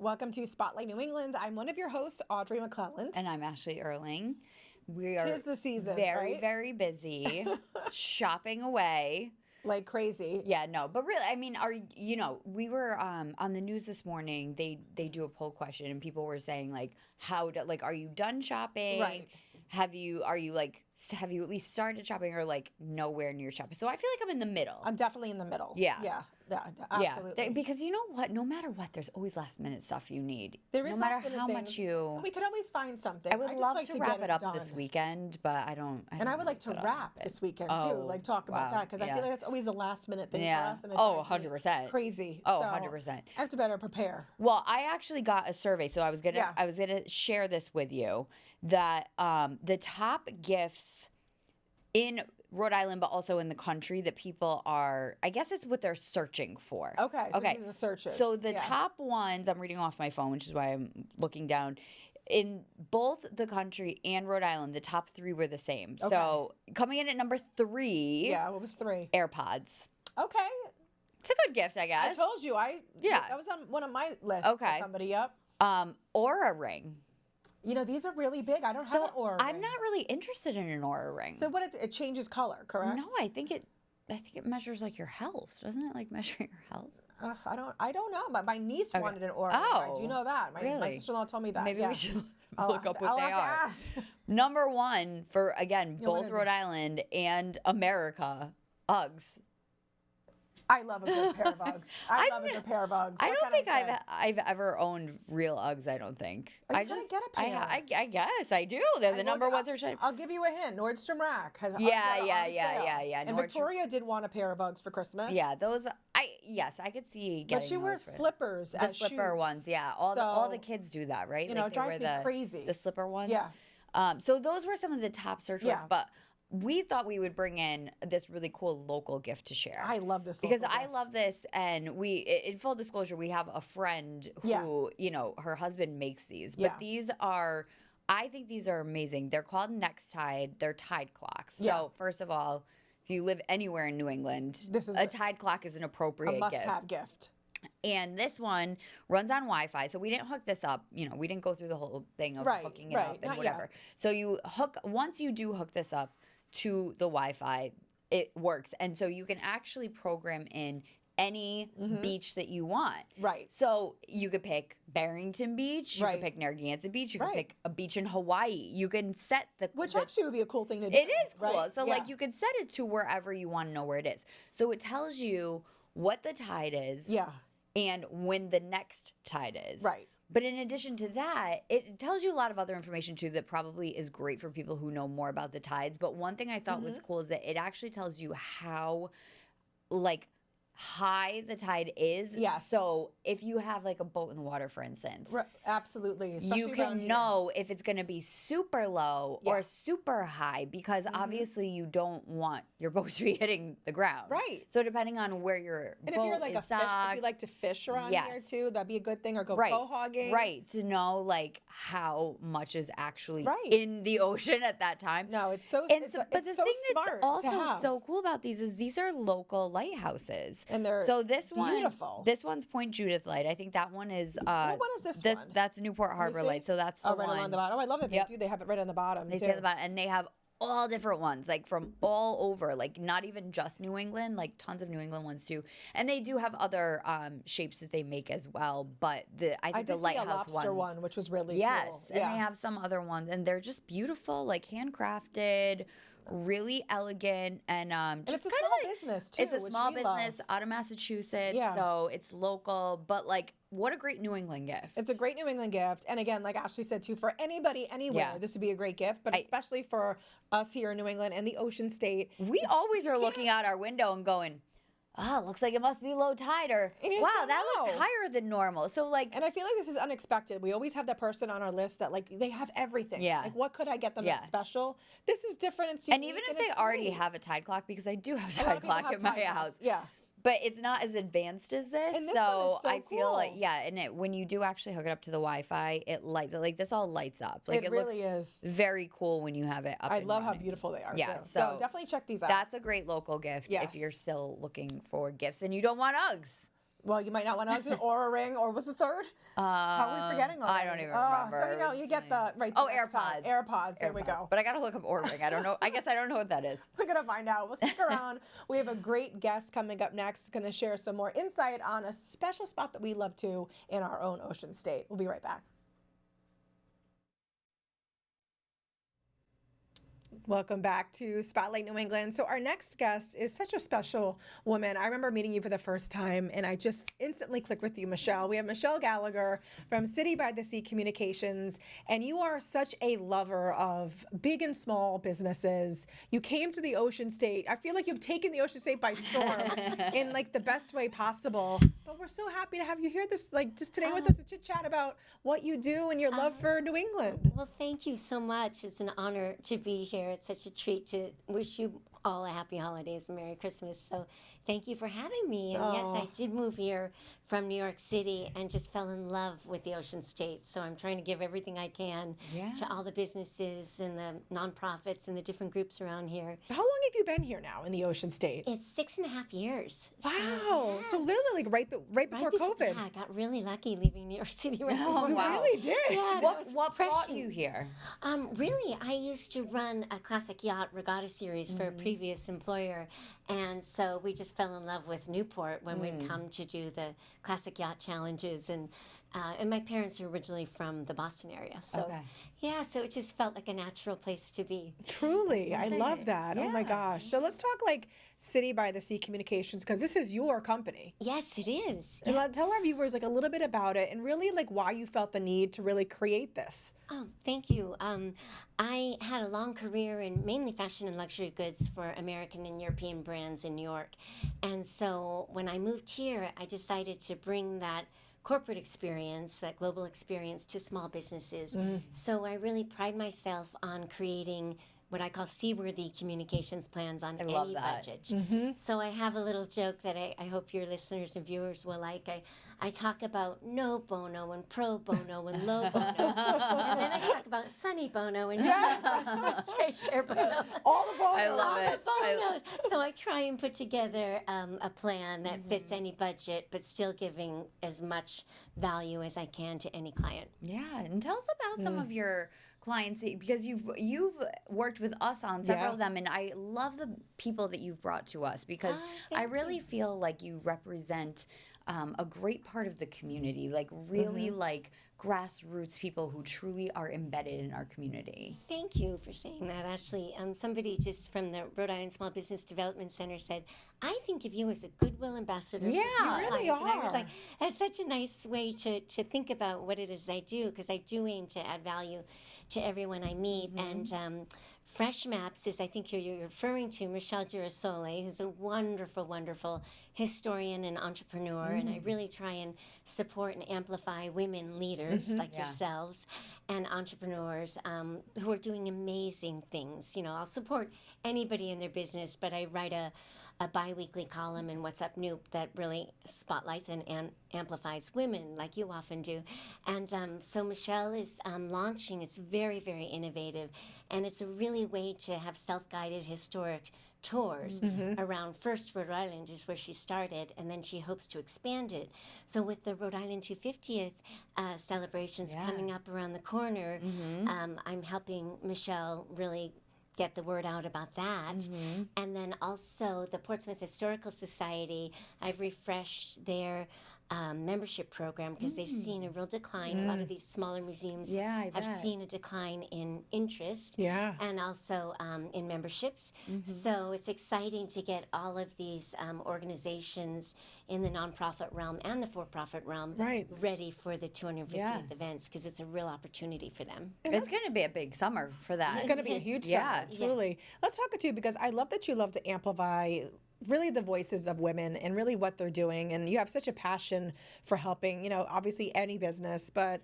Welcome to Spotlight New England. I'm one of your hosts, Audrey McClelland. And I'm Ashley Erling. We are 'Tis the season, very, right? very busy, shopping away. Like crazy. Yeah, no, but really, I mean, we were on the news this morning. They do a poll question, and people were saying like, are you done shopping? Right. Have you at least started shopping or like nowhere near shopping? So I feel like I'm in the middle. I'm definitely in the middle. Yeah. Yeah, absolutely. Yeah, because you know what? No matter what, there's always last minute stuff you need. There is no matter last-minute how things. much you. We could always find something. I would just love like to get wrap it up this done. weekend, but I don't And I would like to think that'll wrap happen. this weekend too. Oh, Like talk about wow, that because I feel like that's always a last minute thing Yeah. for us. And it Oh, drives me 100%. Crazy. Oh, So 100%. I have to better prepare. Well, I actually got a survey, so I was Yeah. gonna share this with you that the top gifts in Rhode Island, but also in the country that people are, I guess it's what they're searching for. Okay. So these are the searches. So the Yeah. top ones, I'm reading off my phone, which is why I'm looking down. In both the country and Rhode Island, the top three were the same. Okay. So coming in at number 3, Yeah. What was 3? AirPods. Okay. It's a good gift, I guess. I told you. Yeah. That was on one of my lists. Okay. For somebody up. Aura ring. You know, these are really big. I don't have an aura I'm ring. not really interested in an aura ring. So what it changes color, correct? No, I think it measures like your health, doesn't it? Like measure your health. I don't know. My niece wanted an aura ring. I do Oh, know that. My really? sister-in-law told me that. Maybe yeah. we should I'll look have up to- what I'll they have to are. ask. Number 1 for again Yeah, what both is Rhode it? Island and America, Uggs. I love a good pair of Uggs. I love a good pair of Uggs. I What don't can think say? I've ever owned real Uggs. I don't think. Are you I gonna just get a pair? I guess I do. They're the number ones are shining. I'll give you a hint. Nordstrom Rack has Uggs Yeah, that are yeah, on yeah, sale. yeah, yeah. And Nordstrom- Victoria did want a pair of Uggs for Christmas. Yeah, those I could see getting. But she wears those for- slippers The as slipper shoes. ones, yeah. All the So, kids do that, right? you know, Like it they drives wear me crazy. The slipper ones. Yeah. So those were some of the top search Yeah. words, but we thought we would bring in this really cool local gift to share. I love this because local I gift. love this, and in full disclosure, we have a friend who, her husband makes these, but Yeah. these are, I think these are amazing. They're called Next Tide. They're Tide clocks. Yeah. So first of all, if you live anywhere in New England, This is a Tide clock is an appropriate a gift. must-have gift. And this one runs on Wi-Fi, so we didn't hook this up. We didn't go through the whole thing of Right, hooking it right, up and not whatever. yet. So once you do hook this up to the Wi-Fi, it works, and so you can actually program in any beach that you want. Right. So you could pick Barrington Beach, you Right. could pick Narragansett Beach, you could Right. pick a beach in Hawaii. You can set Which the actually would be a cool thing to do. it is cool. right? So Yeah. like you could set it to wherever you want to know where it is. So it tells you what the tide is Yeah. and when the next tide is. Right. But in addition to that, it tells you a lot of other information too that probably is great for people who know more about the tides. But one thing I thought was cool is that it actually tells you how like high the tide is. Yes. So if you have like a boat in the water, for instance, Absolutely. Especially you around can here. know if it's going to be super low Yeah. or super high because obviously you don't want your boat to be hitting the ground. Right. So depending on where your And if boat you're like a is fish, if docked, you like to fish around here Yes. too, that'd be a good thing. Or go right, hogging. right, to know like how much is actually Right. in the ocean at that time. No, it's so. And it's, so, it's but the so thing smart that's to also have. so cool about these are local lighthouses. And they're so this beautiful. This one's Point Judith Light. I think that one is. What one is this one? That's Newport Harbor see. Light. So that's the Oh, right one. along the bottom. Oh, I love that Yep. they do. They have it right on the bottom. They too. say at the bottom, and they have all different ones, like from all over, like not even just New England, like tons of New England ones too. And they do have other shapes that they make as well. But I I think did the see a lighthouse lobster ones, one, which was really yes, cool. and they have some other ones, and they're just beautiful, like handcrafted, really elegant, and And just it's a kinda small like, business too. it's a which small we love. business out of Massachusetts, Yeah. so it's local, but like what a great New England gift. It's a great New England gift. And again, like Ashley said too, for anybody, anywhere, Yeah. this would be a great gift, but especially for us here in New England and the Ocean State. We always are looking out our window and going, oh, looks like it must be low tide, or And you just wow, don't that looks know. higher than normal. So like, And I feel like this is unexpected. We always have that person on our list that like they have everything. Yeah. Like what could I get them Yeah. that's special? This is different. It's and unique, even if it's they already great. have a tide clock, because I do have a A lot tide of people clock have at my tide clocks. house. Yeah. But it's not as advanced as this. And this one is so I feel like, cool. yeah, and when you do actually hook it up to the Wi-Fi, it lights it. Like this all lights up. Like It really looks is. very cool when you have it up. I and love how running. beautiful they are. Yeah, too. so definitely check these out. That's a great local gift if you're Yes. still looking for gifts and you don't want Uggs. Well, you might not want to Aura ring, or was the third? How are we forgetting already? I don't even remember. So, you know, you get the, right. Oh, the next time. AirPods. AirPods, there we go. But I got to look up Oura ring. I don't know. I guess I don't know what that is. We're going to find out. We'll stick around. We have a great guest coming up next, going to share some more insight on a special spot that we love to in our own Ocean State. We'll be right back. Welcome back to Spotlight New England. So our next guest is such a special woman. I remember meeting you for the first time, and I just instantly clicked with you, Michele. We have Michele Gallagher from City by the Sea Communications, and you are such a lover of big and small businesses. You came to the Ocean State. I feel like you've taken the Ocean State by storm in like the best way possible. But we're so happy to have you here just today with us to chit chat about what you do and your love for New England. Well, thank you so much. It's an honor to be here. It's such a treat to wish you all a happy holidays and Merry Christmas. So thank you for having me. And yes, I did move here from New York City and just fell in love with the Ocean State. So I'm trying to give everything I can to all the businesses and the nonprofits and the different groups around here. How long have you been here now in the Ocean State? It's 6.5 years. Wow. So literally like right before COVID. Yeah, I got really lucky leaving New York City right before You COVID. really did. Yeah, What brought you here? Really, I used to run a classic yacht regatta series for a previous employer, and so we just fell in love with Newport when we'd come to do the classic yacht challenges, and my parents are originally from the Boston area, so yeah, so it just felt like a natural place to be. Truly, I love that. Oh my gosh. So let's talk like City by the Sea Communications, because this is your company. Yes, it is. And tell our viewers like a little bit about it and really like why you felt the need to really create this. Oh, thank you. I had a long career in mainly fashion and luxury goods for American and European brands in New York. And so when I moved here, I decided to bring that corporate experience, that global experience to small businesses. So I really pride myself on creating what I call seaworthy communications plans on any budget. So I have a little joke that I hope your listeners and viewers will like. I talk about no bono and pro bono and low bono. And then I talk about sunny bono and straight share bono. All the bonos. I love it. Bonos. So I try and put together a plan that fits any budget, but still giving as much value as I can to any client. Yeah, and tell us about some of your clients because you've worked with us on several of them, and I love the people that you've brought to us because I really feel like you represent a great part of the community, like really like grassroots people who truly are embedded in our community. Thank you for saying that. Actually, somebody just from the Rhode Island Small Business Development Center said, I think of you as a goodwill ambassador. Yeah, for you really clients. And I was are. like, that's such a nice way to think about what it is I do, because I do aim to add value to everyone I meet. And Fresh Maps is, I think you're referring to Michele Girasole, who's a wonderful, wonderful historian and entrepreneur. And I really try and support and amplify women leaders like yourselves and entrepreneurs who are doing amazing things. You know, I'll support anybody in their business, but I write a bi-weekly column in What's Up Noop that really spotlights and amplifies women like you often do. And so Michele is launching, it's very, very innovative, and it's a really way to have self-guided historic tours around. First, Rhode Island is where she started, and then she hopes to expand it. So with the Rhode Island 250th celebrations coming up around the corner, I'm helping Michele really get the word out about that. And then also the Portsmouth Historical Society, I've refreshed their membership program because they've seen a real decline. A lot of these smaller museums have seen a decline in interest and also in memberships. So it's exciting to get all of these organizations in the nonprofit realm and the for-profit realm ready for the 250th events, because it's a real opportunity for them. It's going to be a big summer for that. It's going to be a huge summer, truly. Let's talk to you, because I love that you love to amplify really the voices of women and really what they're doing. And you have such a passion for helping, you know, obviously any business, but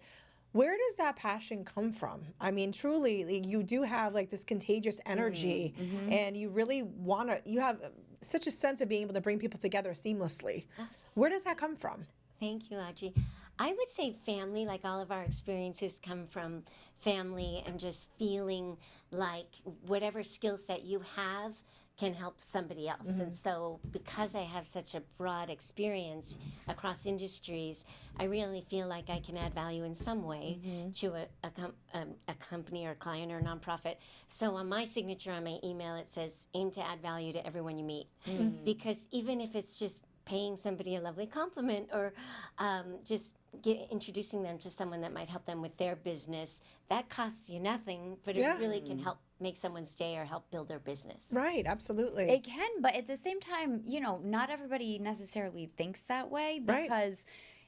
where does that passion come from? I mean, truly, like, you do have like this contagious energy and you really want to, you have such a sense of being able to bring people together seamlessly. Where does that come from? Thank you, Audrey. I would say family, like all of our experiences come from family, and just feeling like whatever skill set you have, can help somebody else. And so because I have such a broad experience across industries, I really feel like I can add value in some way to a company or a client or a nonprofit. So on my signature on my email, it says, aim to add value to everyone you meet. Because even if it's just paying somebody a lovely compliment or just introducing them to someone that might help them with their business, that costs you nothing, but it really can help make someone's day or help build their business. Right, absolutely. It can, but at the same time, not everybody necessarily thinks that way, because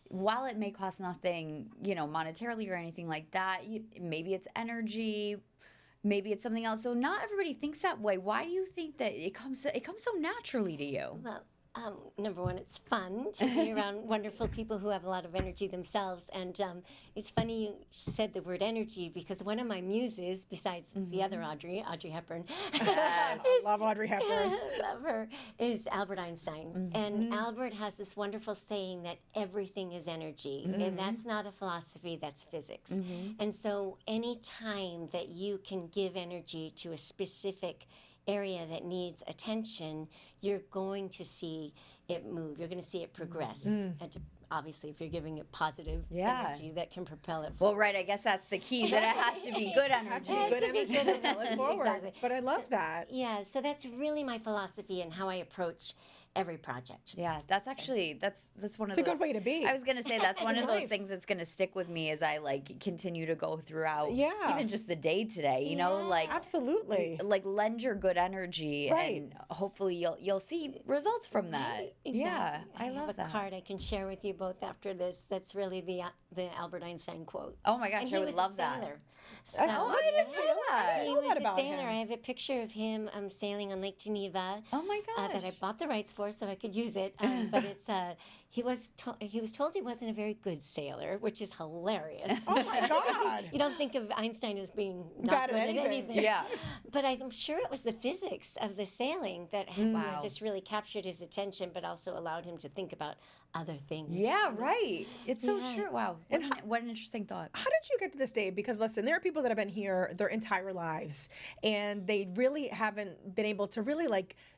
while it may cost nothing, monetarily or anything like that, maybe it's energy, maybe it's something else. So not everybody thinks that way. Why do you think that it comes so naturally to you? Well, number one, it's fun to be around wonderful people who have a lot of energy themselves. And it's funny you said the word energy, because one of my muses, besides the other Audrey Hepburn, I love Audrey Hepburn. love her, is Albert Einstein. And Albert has this wonderful saying that everything is energy. And that's not a philosophy, that's physics. And so any time that you can give energy to a specific area that needs attention, you're going to see it move. You're going to see it progress. And obviously, if you're giving it positive energy, that can propel it forward. Well, right. I guess that's the key, that it has to be good energy. It has to be good energy to propel it forward. Exactly. But I love that. Yeah, so that's really my philosophy and how I approach every project. Yeah, that's actually that's one of It's a those. good way to be. I was gonna say that's one of those Life. things that's gonna stick with me as I continue to go throughout. Yeah. Even just the day today, Absolutely. lend your good energy, Right. and hopefully you'll see results from that. Exactly. Yeah, I have love a that. card I can share with you both after this. That's really the Albert Einstein quote. Oh my gosh, And I he would was love a that. sailor. So, Oh, I didn't know that. He know was that a about sailor. him. I have a picture of him sailing on Lake Geneva. Oh my gosh. That I bought the rights for, so I could use it. But it's he was told he wasn't a very good sailor, which is hilarious. Oh my God. You don't think of Einstein as being not Bad good at at anything. anything. Yeah. But I'm sure it was the physics of the sailing that Wow. just really captured his attention, but also allowed him to think about other things. Yeah, right. It's so Yeah. true. Wow. What an interesting thought. How did you get to this day? Because listen, there are people that have been here their entire lives, and they really haven't been able to really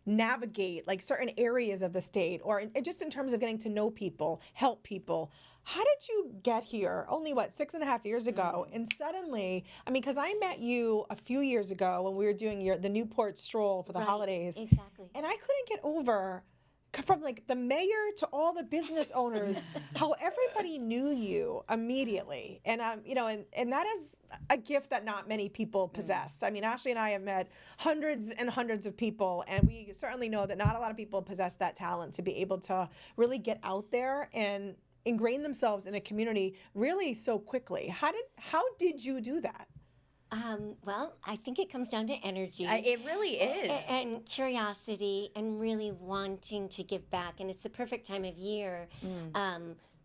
navigate certain areas of the state, or just in terms of getting to know people, help people. How did you get here? Only 6.5 years ago, and suddenly, because I met you a few years ago when we were doing the Newport stroll for the Right, holidays, exactly. and I couldn't get over, from the mayor to all the business owners, how everybody knew you immediately. And and that is a gift that not many people possess. Ashley and I have met hundreds and hundreds of people, and we certainly know that not a lot of people possess that talent to be able to really get out there and ingrain themselves in a community really so quickly. How did you do that? Well, I think it comes down to energy. It really is. And curiosity, and really wanting to give back. And it's the perfect time of year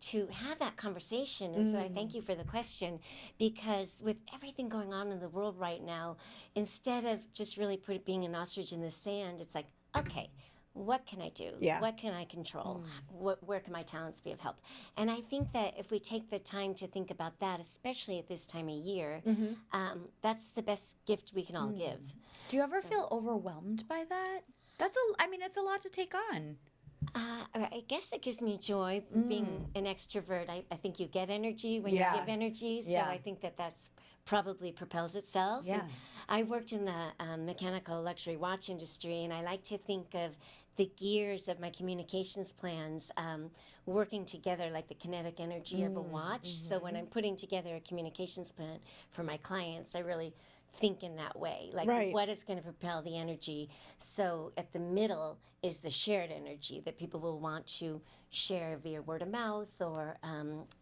to have that conversation. And so I thank you for the question, because with everything going on in the world right now, instead of just really being an ostrich in the sand, it's like, okay, what can I do? Yeah. What can I control? Where can my talents be of help? And I think that if we take the time to think about that, especially at this time of year, that's the best gift we can all give. Do you ever feel overwhelmed by that? It's a lot to take on. I guess it gives me joy being an extrovert. I think you get energy when you Yes. give energy, so Yeah. I think that's probably propels itself. Yeah. And I worked in the mechanical luxury watch industry, and I like to think of the gears of my communications plans working together like the kinetic energy of a watch. So when I'm putting together a communications plan for my clients, I really think in that way, Right. what is going to propel the energy. So at the middle is the shared energy that people will want to share via word of mouth or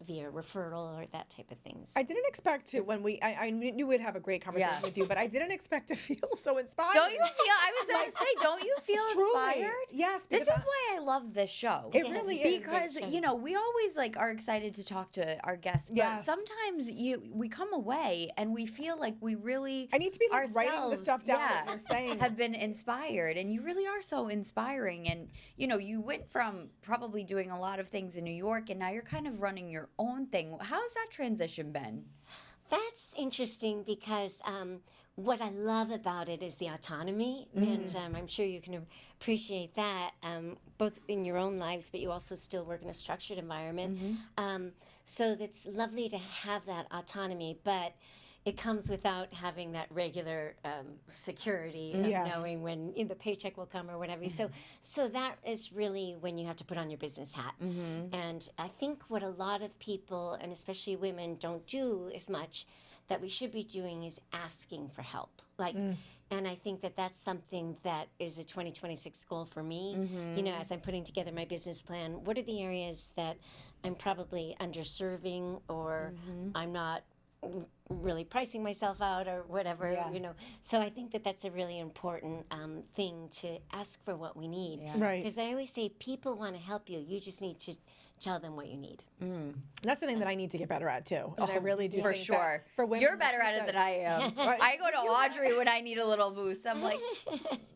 via referral or that type of things. I didn't expect to I knew we'd have a great conversation Yeah. with you, but I didn't expect to feel so inspired. Don't you feel? I was going to say, don't you feel Truly. inspired? Yes. This because is why I love this show. It really is. Because we always are excited to talk to our guests, but Yes. sometimes we come away and we feel like we really I need to be writing the ourselves, stuff down that you're saying. have been inspired, and you really are so inspiring. And you went from probably doing a lot of things in New York, and now you're kind of running your own thing. How's that transition been? That's interesting because what I love about it is the autonomy, and I'm sure you can appreciate that both in your own lives, but you also still work in a structured environment. So it's lovely to have that autonomy, but it comes without having that regular security of knowing when the paycheck will come or whatever. So that is really when you have to put on your business hat. And I think what a lot of people, and especially women, don't do as much that we should be doing is asking for help. And I think that that's something that is a 2026 goal for me. As I'm putting together my business plan, what are the areas that I'm probably underserving or I'm not really pricing myself out or whatever, So I think that that's a really important thing to ask for what we need. Right. Because I always say people want to help you. You just need to tell them what you need. That's something that I need to get better at too. And I really do For think sure. that for women, You're better at it than I am. I go to Audrey when I need a little boost. I'm like,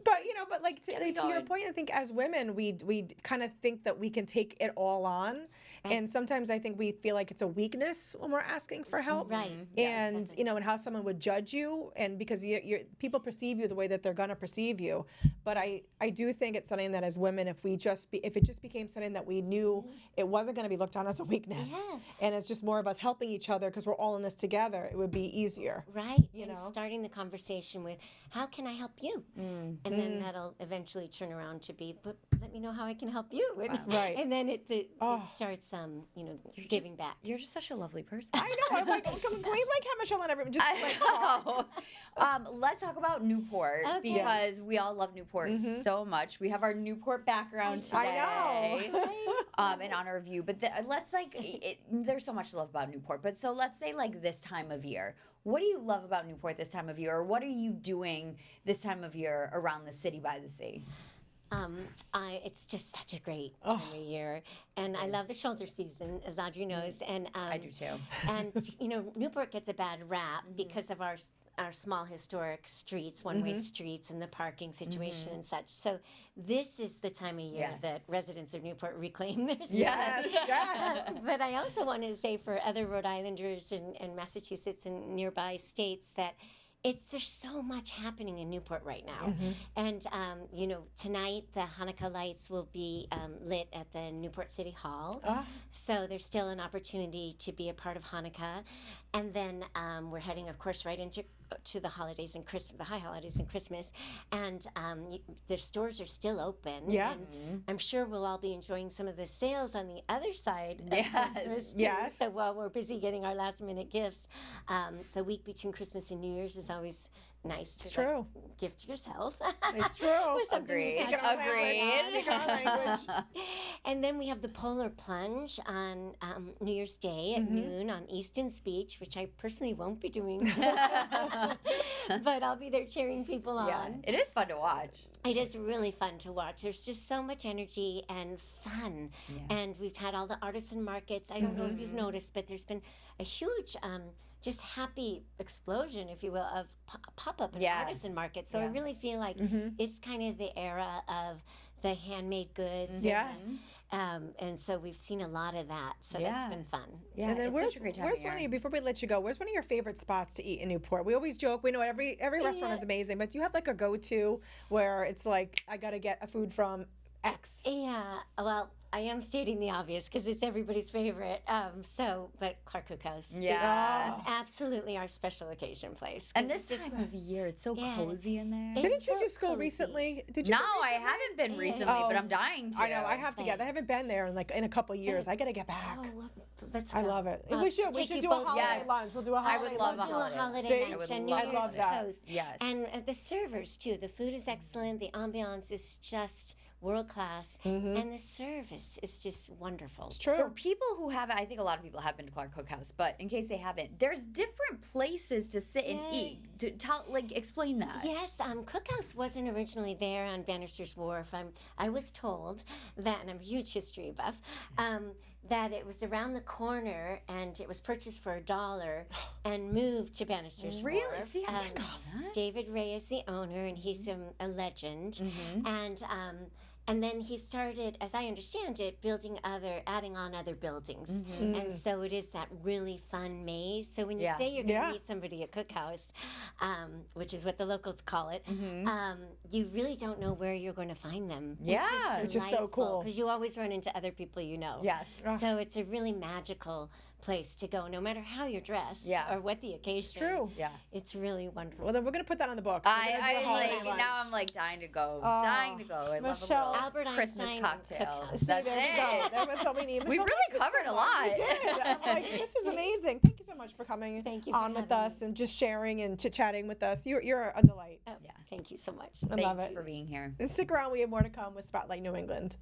but like to your point, I think as women, we kind of think that we can take it all on. And sometimes I think we feel like it's a weakness when we're asking for help. Right. And, and how someone would judge you. And because people perceive you the way that they're going to perceive you. But I do think it's something that as women, if it just became something that we knew it wasn't going to be looked on as a weakness. And it's just more of us helping each other because we're all in this together, it would be easier. Right. And starting the conversation with, how can I help you? And then that'll eventually turn around to be, but let me know how I can help you. Right. And then it starts, giving back. You're just such a lovely person. I know. I'm like, can we like have Michele and everyone just like talk? Let's talk about Newport because we all love Newport so much. We have our Newport background today. I know. In honor of you. But let's there's so much to love about Newport. But so let's say like this time of year. What do you love about Newport this time of year? Or what are you doing this time of year around the city by the sea? It's just such a great time of year, and I love the shoulder season, as Audrey knows, and I do too. And Newport gets a bad rap because of our small historic streets, one-way streets, and the parking situation and such. So this is the time of year that residents of Newport reclaim their city. Yes. But I also want to say for other Rhode Islanders and Massachusetts and nearby states that there's so much happening in Newport right now. And, tonight the Hanukkah lights will be lit at the Newport City Hall. So there's still an opportunity to be a part of Hanukkah. And then we're heading, of course, right into the holidays and the high holidays and Christmas. And the stores are still open. Yeah. And I'm sure we'll all be enjoying some of the sales on the other side of Christmas, too. Yes. So while we're busy getting our last-minute gifts, the week between Christmas and New Year's is always nice to gift yourself. It's true. With something Agreed. special. Speaking our language. And then we have the Polar Plunge on New Year's Day at noon on Easton's Beach, which I personally won't be doing. But I'll be there cheering people on. It is fun to watch. It is really fun to watch. There's just so much energy and fun. And we've had all the artisan markets. I don't know if you've noticed, but there's been a huge just happy explosion, if you will, of pop-up and artisan markets. So I really feel like it's kind of the era of the handmade goods. And so we've seen a lot of that. So that's been fun. Yeah, and then where's one of you, before we let you go, where's one of your favorite spots to eat in Newport? We always joke, we know every restaurant is amazing, but do you have like a go-to where it's like, I got to get a food from X? Yeah, well, I am stating the obvious because it's everybody's favorite. But Clark Cookhouse is absolutely our special occasion place. And this time of year, it's so cozy in there. Didn't you just go recently? Did you? No, I haven't been recently, but I'm dying to. I know, I have to get. I haven't been there in a couple of years. I got to get back. I love it. We should do a holiday lunch. We'll do a holiday lunch. I would love a holiday lunch and New Year's toast. Yes. And the servers too. The food is excellent. The ambiance is just world class, and the service is just wonderful. It's true. For people who haven't, I think a lot of people have been to Clark Cookhouse, but in case they haven't, there's different places to sit and eat. Explain that. Yes, Cookhouse wasn't originally there on Bannister's Wharf. I was told that, and I'm a huge history buff, that it was around the corner and it was purchased for $1 and moved to Bannister's Really? Wharf. See, I didn't know that. David Ray is the owner, and he's a legend. And And then he started, as I understand it, adding on other buildings. And so it is that really fun maze. So when you say you're going to meet somebody at Cookhouse, which is what the locals call it, you really don't know where you're going to find them. Yeah. Which is so cool. Because you always run into other people you know. Yes. So it's a really magical place to go, no matter how you're dressed or what the occasion. It's true. Yeah. It's really wonderful. Well, then we're going to put that on the books. Now I'm like dying to go. Dying to go. I love a Michele, little Albert Christmas Einstein cocktail. Cookhouse. See, That's there we it. go. That's all we need. We Michele, really thank you covered so a much. lot. We did. I'm like, this is amazing. Thank you so much for coming Thank you for on with having us and just sharing and chit-chatting with us. You're a delight. Oh, thank you so much. I love Thank you it. for being here. And stick around. We have more to come with Spotlight New England.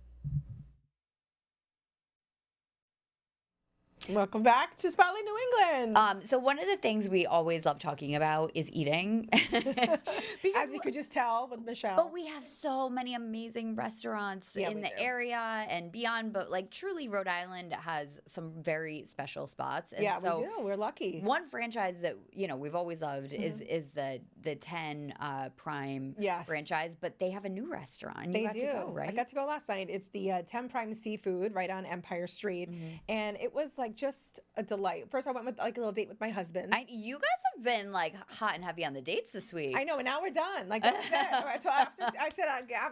Welcome back to Spotlight New England. So one of the things we always love talking about is eating. As you could just tell with Michele. But we have so many amazing restaurants in the area and beyond. But like truly, Rhode Island has some very special spots. And so we do. We're lucky. One franchise that we've always loved is the 10 Prime franchise. But they have a new restaurant. They got do. To go, right? I got to go last night. It's the 10 Prime Seafood right on Empire Street, and it was like just a delight. First, I went with like a little date with my husband. You guys have been like hot and heavy on the dates this week. I know, and now we're done. Like that's it. So after I said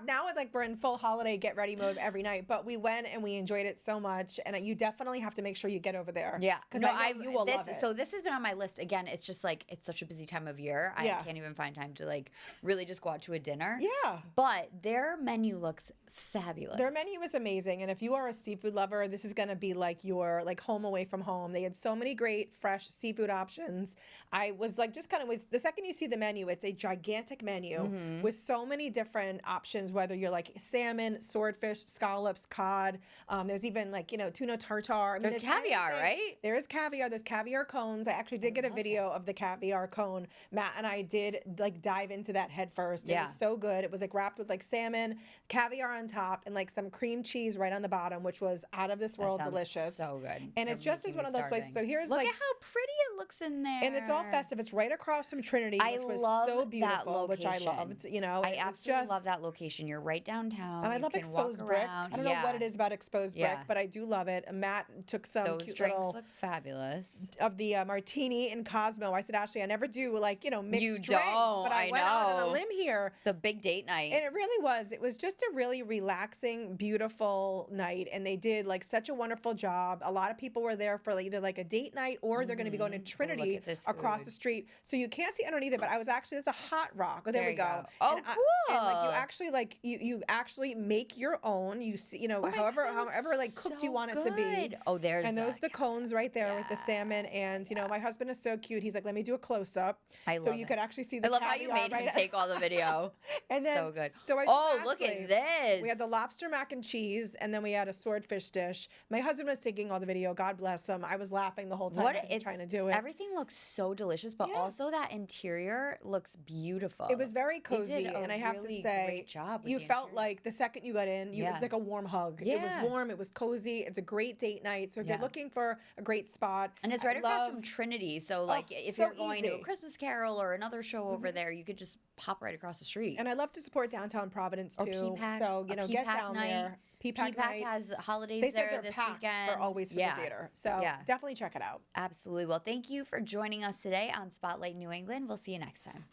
now it's like we're in full holiday get ready mode every night. But we went and we enjoyed it so much, and you definitely have to make sure you get over there. Yeah, because I know you will love it. So this has been on my list again. It's just like it's such a busy time of year. I can't even find time to like really just go out to a dinner. Yeah, but their menu looks fabulous. Their menu is amazing, and if you are a seafood lover, this is going to be like your like home away from home. They had so many great fresh seafood options. I was like just kind of with the second you see the menu, it's a gigantic menu with so many different options, whether you're like salmon, swordfish, scallops, cod. There's even like tuna tartare. I mean, there's caviar, right? There is caviar. There's caviar cones. I actually did get a video of the caviar cone. Matt and I did like dive into that head first. It was so good. It was like wrapped with like salmon, caviar on top, and like some cream cheese right on the bottom, which was out of this world delicious. So good. And it just is one of those places. So here's look like at how pretty it looks in there. and it's all festive. It's right across from Trinity, which was so beautiful, which I loved. I absolutely love that location. You're right downtown. And I love exposed brick. I don't know what it is about exposed brick, but I do love it. Matt took some Those cute drinks little look fabulous of the martini and Cosmo. I said, Ashley, I never do like mixed you drinks, don't. but I went out on a limb here. It's a big date night, and it really was. It was just a really relaxing, beautiful night, and they did like such a wonderful job. A lot of people were there for either like a date night or they're going to be going to Trinity across the street, so you can't see underneath it. But I was actually it's a hot rock. Oh, there we go. Oh, and cool. And like you actually make your own. You see, however like cooked you want it to be. Oh, there's and those the cones right there with the salmon. And my husband is so cute. He's like, let me do a close up, so you could actually see the. I love how you made him take all the video. And then so good. So look at this. We had the lobster mac and cheese, and then we had a swordfish dish. My husband was taking all the video. God bless him. I was laughing the whole time. Trying to do it. Everything looks so delicious, but also that interior looks beautiful. It was very cozy, and I have to say, great job. You felt like the second you got in, it was like a warm hug. It was warm. It was cozy. It's a great date night. So if you're looking for a great spot, and it's right across from Trinity, so like if you're going to a Christmas Carol or another show over there, you could just pop right across the street. And I love to support downtown Providence too. P-PAC, so get down there. P-PAC has holidays they said there they're this packed weekend. for Always for the Theater. So definitely check it out. Absolutely. Well, thank you for joining us today on Spotlight New England. We'll see you next time.